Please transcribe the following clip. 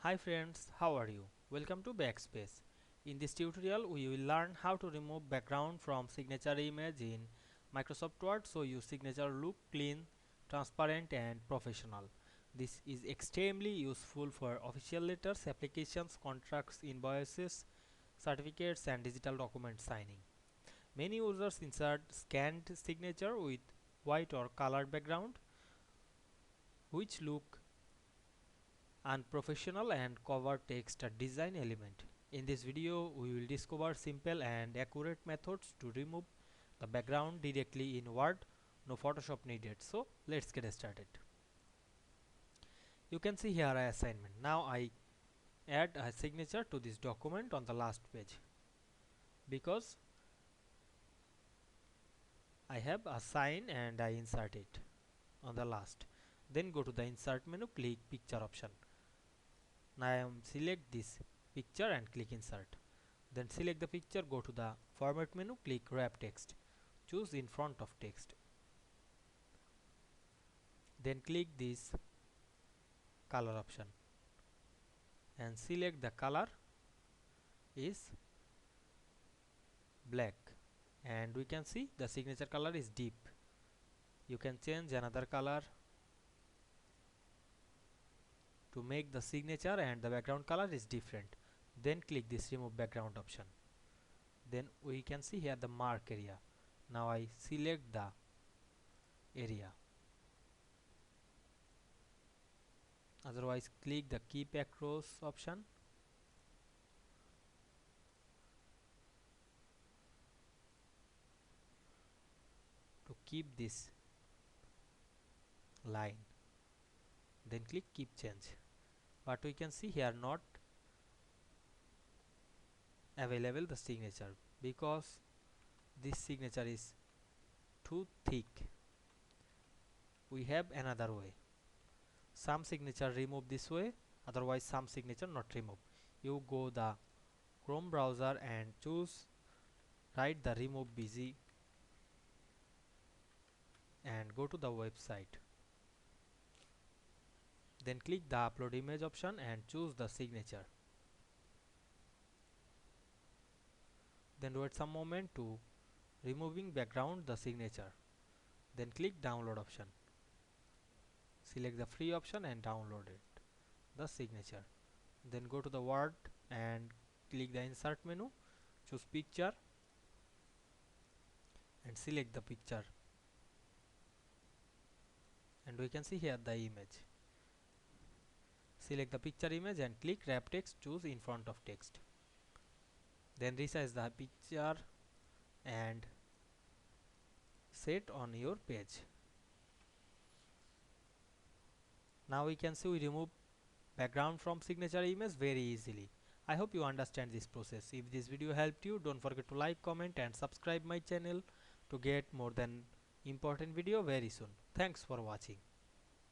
Hi friends, how are you? Welcome to Backspace. In this tutorial we will learn how to remove background from signature image in Microsoft Word so your signature look clean, transparent and professional. This is extremely useful for official letters, applications, contracts, invoices, certificates and digital document signing. Many users insert scanned signature with white or colored background which look unprofessional and cover text a design element. In this video we will discover simple and accurate methods to remove the background directly in Word. No Photoshop needed. So let's get started. You can see here a assignment. Now I add a signature to this document on the last page because I have a sign and I insert it on the last. Then go to the insert menu, click picture option. Now I am select this picture and click insert. Then select the picture, go to the format menu, click wrap text, choose in front of text. Then click this color option and select the color is black and we can see the signature color is deep. You can change another color to make the signature and the background color is different. Then click this remove background option. Then we can see here the mark area. Now I select the area. Otherwise click the keep across option. To keep this line. Then click keep change. But we can see here not available the signature because this signature is too thick. We have another way. Some signature remove this way, otherwise some signature not remove. You go the Chrome browser and choose write the remove busy and go to the website. Then click the upload image option and choose the signature. Then wait some moment to removing background the signature. Then click download option. Select the free option and download it the signature. Then go to the Word and click the insert menu, choose picture and select the picture, and we can see here the image. Select the picture image and click wrap text, choose in front of text. Then resize the picture and set on your page. Now we can see we remove background from signature image very easily. I hope you understand this process. If this video helped you, don't forget to like, comment and subscribe my channel to get more than important video very soon. Thanks for watching.